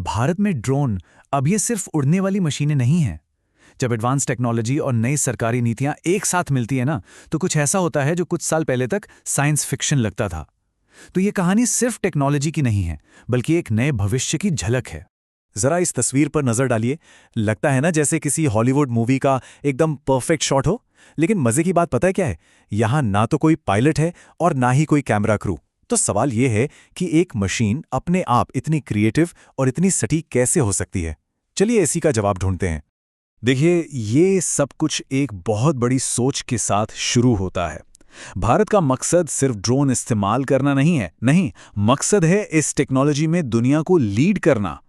भारत में ड्रोन अब ये सिर्फ उड़ने वाली मशीनें नहीं हैं। जब एडवांस टेक्नोलॉजी और नई सरकारी नीतियां एक साथ मिलती है ना, तो कुछ ऐसा होता है जो कुछ साल पहले तक साइंस फिक्शन लगता था। तो ये कहानी सिर्फ टेक्नोलॉजी की नहीं है, बल्कि एक नए भविष्य की झलक है। जरा इस तस्वीर पर नजर डालिए। लगता है ना जैसे किसी हॉलीवुड मूवी का एकदम परफेक्ट शॉट हो। लेकिन मजे की बात पता है क्या है? यहाँ ना तो कोई पायलट है और ना ही कोई कैमरा क्रू। तो सवाल यह है कि एक मशीन अपने आप इतनी क्रिएटिव और इतनी सटीक कैसे हो सकती है? चलिए इसी का जवाब ढूंढते हैं। देखिए, ये सब कुछ एक बहुत बड़ी सोच के साथ शुरू होता है। भारत का मकसद सिर्फ ड्रोन इस्तेमाल करना नहीं है, नहीं, मकसद है इस टेक्नोलॉजी में दुनिया को लीड करना।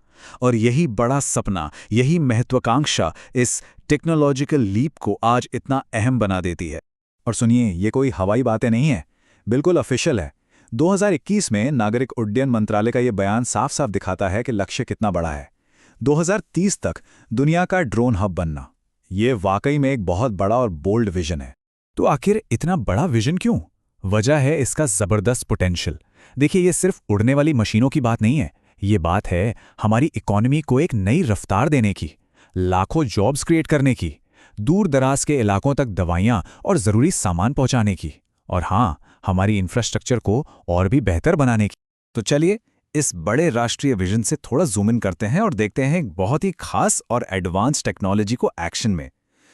और यही बड़ा सपना, यही महत्वाकांक्षा इस टेक्नोलॉजिकल लीप को आज इतना अहम बना देती है। और सुनिए, ये कोई हवाई बातें नहीं है, बिल्कुल ऑफिशियल है। 2021 में नागरिक उड्डयन मंत्रालय का ये बयान साफ साफ दिखाता है कि लक्ष्य कितना बड़ा है। 2030 तक दुनिया का ड्रोन हब बनना। ये वाकई में एक बहुत बड़ा और बोल्ड विजन है। तो आखिर इतना बड़ा विजन क्यों? वजह है इसका जबरदस्त पोटेंशियल। देखिए, ये सिर्फ उड़ने वाली मशीनों की बात नहीं है, ये बात है हमारी इकोनॉमी को एक नई रफ्तार देने की, लाखों जॉब्स क्रिएट करने की, दूर दराज के इलाकों तक दवाइयां और जरूरी सामान पहुंचाने की, और हाँ, हमारी इंफ्रास्ट्रक्चर को और भी बेहतर बनाने की। तो चलिए इस बड़े राष्ट्रीय विजन से थोड़ा जूम इन करते हैं और देखते हैं एक बहुत ही खास और एडवांस टेक्नोलॉजी को एक्शन में।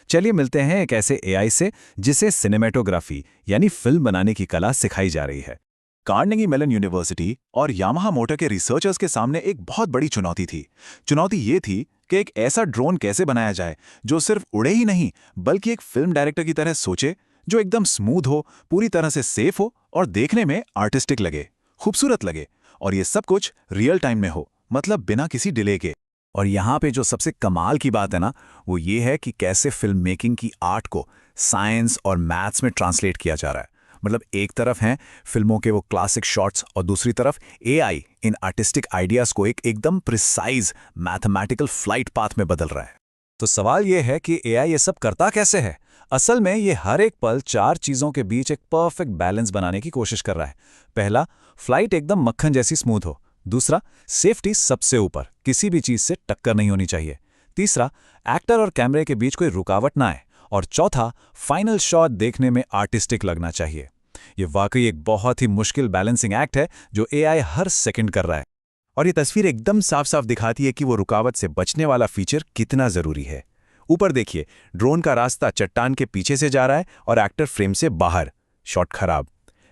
चलिए मिलते हैं एक ऐसे एआई से जिसे सिनेमेटोग्राफी यानी फिल्म बनाने की कला सिखाई जा रही है। कार्नेगी मेलन यूनिवर्सिटी और यामाहा मोटर के रिसर्चर्स के सामने एक बहुत बड़ी चुनौती थी। चुनौती ये थी कि एक ऐसा ड्रोन कैसे बनाया जाए जो सिर्फ उड़े ही नहीं, बल्कि एक फिल्म डायरेक्टर की तरह सोचे, जो एकदम स्मूथ हो, पूरी तरह से सेफ हो और देखने में आर्टिस्टिक लगे, खूबसूरत लगे, और ये सब कुछ रियल टाइम में हो, मतलब बिना किसी डिले के। और यहाँ पे जो सबसे कमाल की बात है ना, वो ये है कि कैसे फिल्म मेकिंग की आर्ट को साइंस और मैथ्स में ट्रांसलेट किया जा रहा है। मतलब एक तरफ हैं फिल्मों के वो क्लासिक शॉट्स और दूसरी तरफ एआई इन आर्टिस्टिक आइडियाज को एक एकदम प्रिसाइज मैथमेटिकल फ्लाइट पाथ में बदल रहा है। तो सवाल ये है कि एआई ये सब करता कैसे है? असल में ये हर एक पल 4 चीज़ों के बीच एक परफेक्ट बैलेंस बनाने की कोशिश कर रहा है। पहला, फ्लाइट एकदम मक्खन जैसी स्मूथ हो। दूसरा, सेफ्टी सबसे ऊपर, किसी भी चीज़ से टक्कर नहीं होनी चाहिए। तीसरा, एक्टर और कैमरे के बीच कोई रुकावट ना आए। और चौथा, फाइनल शॉट देखने में आर्टिस्टिक लगना चाहिए। ये वाकई एक बहुत ही मुश्किल बैलेंसिंग एक्ट है जो एआई हर सेकंड कर रहा है। और ये तस्वीर एकदम साफ साफ दिखाती है कि वो रुकावट से बचने वाला फीचर कितना जरूरी है। ऊपर देखिए, ड्रोन का रास्ता चट्टान के पीछे से जा रहा है और एक्टर फ्रेम से बाहर, शॉट खराब।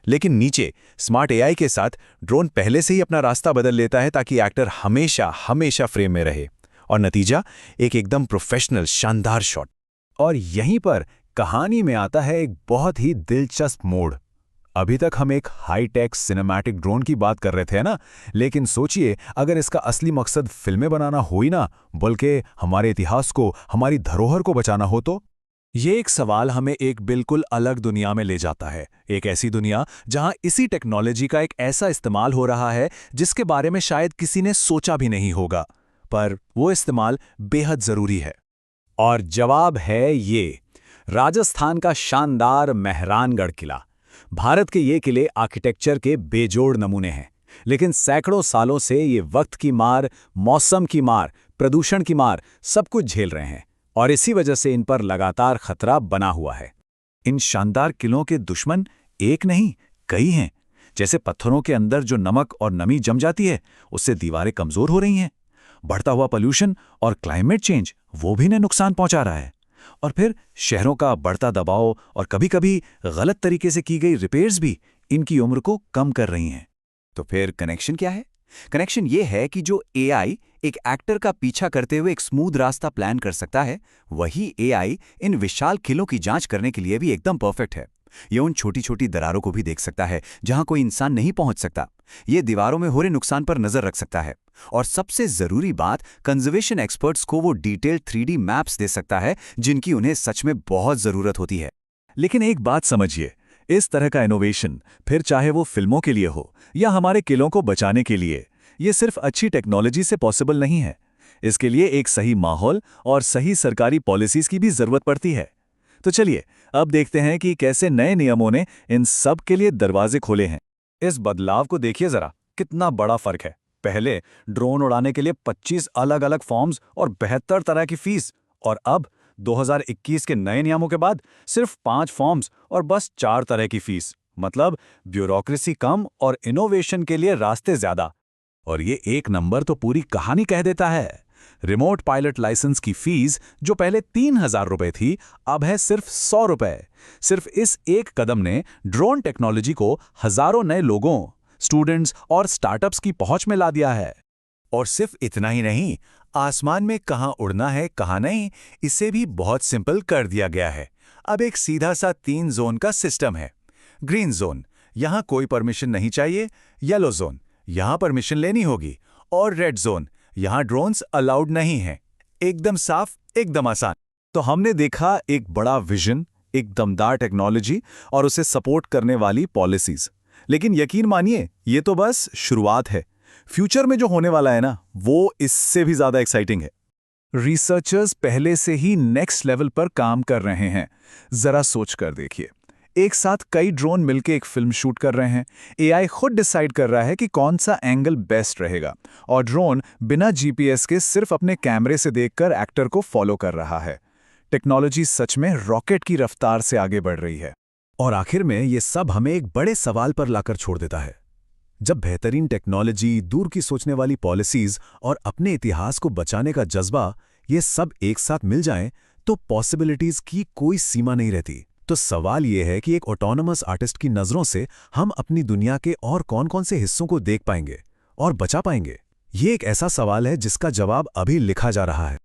लेकिन नीचे स्मार्ट एआई के साथ ड्रोन पहले से ही अपना रास्ता बदल लेता है ताकि एक्टर हमेशा हमेशा फ्रेम में रहे, और नतीजा एक एकदम प्रोफेशनल शानदार शॉट। और यहीं पर कहानी में आता है एक बहुत ही दिलचस्प मोड़। अभी तक हम एक हाई-टेक सिनेमैटिक ड्रोन की बात कर रहे थे ना, लेकिन सोचिए अगर इसका असली मकसद फिल्में बनाना हो ही ना, बल्कि हमारे इतिहास को, हमारी धरोहर को बचाना हो, तो ये एक सवाल हमें एक बिल्कुल अलग दुनिया में ले जाता है। एक ऐसी दुनिया जहां इसी टेक्नोलॉजी का एक ऐसा इस्तेमाल हो रहा है जिसके बारे में शायद किसी ने सोचा भी नहीं होगा, पर वो इस्तेमाल बेहद जरूरी है। और जवाब है ये राजस्थान का शानदार मेहरानगढ़ किला। भारत के ये किले आर्किटेक्चर के बेजोड़ नमूने हैं, लेकिन सैकड़ों सालों से ये वक्त की मार, मौसम की मार, प्रदूषण की मार सब कुछ झेल रहे हैं, और इसी वजह से इन पर लगातार खतरा बना हुआ है। इन शानदार किलों के दुश्मन एक नहीं, कई हैं। जैसे पत्थरों के अंदर जो नमक और नमी जम जाती है, उससे दीवारें कमजोर हो रही हैं। बढ़ता हुआ पोल्यूशन और क्लाइमेट चेंज वो भी इन्हें नुकसान पहुंचा रहा है। और फिर शहरों का बढ़ता दबाव और कभी-कभी गलत तरीके से की गई रिपेयर्स भी इनकी उम्र को कम कर रही हैं। तो फिर कनेक्शन क्या है? कनेक्शन ये है कि जो एआई एक एक्टर का पीछा करते हुए एक स्मूथ रास्ता प्लान कर सकता है, वही एआई इन विशाल किलों की जांच करने के लिए भी एकदम परफेक्ट है। ये उन छोटी छोटी दरारों को भी देख सकता है जहां कोई इंसान नहीं पहुंच सकता। ये दीवारों में हो रहे नुकसान पर नजर रख सकता है। और सबसे जरूरी बात, कंजर्वेशन एक्सपर्ट्स को वो डिटेल्ड 3D मैप्स दे सकता है जिनकी उन्हें सच में बहुत जरूरत होती है। लेकिन एक बात समझिए, इस तरह का इनोवेशन, फिर चाहे वो फिल्मों के लिए हो या हमारे किलों को बचाने के लिए, ये सिर्फ अच्छी टेक्नोलॉजी से पॉसिबल नहीं है। इसके लिए एक सही माहौल और सही सरकारी पॉलिसीज की भी जरूरत पड़ती है। तो चलिए अब देखते हैं कि कैसे नए नियमों ने इन सब के लिए दरवाजे खोले हैं। इस बदलाव को देखिए जरा, कितना बड़ा फर्क है। पहले ड्रोन उड़ाने के लिए 25 अलग अलग फॉर्म्स और 72 तरह की फीस, और अब 2021 के नए नियमों के बाद सिर्फ 5 फॉर्म्स और बस 4 तरह की फीस। मतलब ब्यूरोक्रेसी कम और इनोवेशन के लिए रास्ते ज्यादा। और ये एक नंबर तो पूरी कहानी कह देता है। रिमोट पायलट लाइसेंस की फीस जो पहले 3,000 रुपए थी, अब है सिर्फ 100 रुपए। सिर्फ इस एक कदम ने ड्रोन टेक्नोलॉजी को हजारों नए लोगों, स्टूडेंट्स और स्टार्टअप्स की पहुंच में ला दिया है। और सिर्फ इतना ही नहीं, आसमान में कहाँ उड़ना है कहाँ नहीं, इसे भी बहुत सिंपल कर दिया गया है। अब एक सीधा सा 3 जोन का सिस्टम है। ग्रीन जोन, यहाँ कोई परमिशन नहीं चाहिए। येलो जोन, यहाँ परमिशन लेनी होगी। और रेड जोन, यहाँ ड्रोन्स अलाउड नहीं हैं। एकदम साफ, एकदम आसान। तो हमने देखा एक बड़ा विजन, एक दमदार टेक्नोलॉजी और उसे सपोर्ट करने वाली पॉलिसीज। लेकिन यकीन मानिए, ये तो बस शुरुआत है। फ्यूचर में जो होने वाला है ना, वो इससे भी ज्यादा एक्साइटिंग है। रिसर्चर्स पहले से ही नेक्स्ट लेवल पर काम कर रहे हैं। जरा सोच कर देखिए, एक साथ कई ड्रोन मिलकर एक फिल्म शूट कर रहे हैं। एआई खुद डिसाइड कर रहा है कि कौन सा एंगल बेस्ट रहेगा, और ड्रोन बिना जीपीएस के सिर्फ अपने कैमरे से देखकर एक्टर को फॉलो कर रहा है। टेक्नोलॉजी सच में रॉकेट की रफ्तार से आगे बढ़ रही है। और आखिर में ये सब हमें एक बड़े सवाल पर लाकर छोड़ देता है। जब बेहतरीन टेक्नोलॉजी, दूर की सोचने वाली पॉलिसीज और अपने इतिहास को बचाने का जज्बा, ये सब एक साथ मिल जाएं, तो पॉसिबिलिटीज की कोई सीमा नहीं रहती। तो सवाल ये है कि एक ऑटोनमस आर्टिस्ट की नज़रों से हम अपनी दुनिया के और कौन-कौन से हिस्सों को देख पाएंगे और बचा पाएंगे? ये एक ऐसा सवाल है जिसका जवाब अभी लिखा जा रहा है।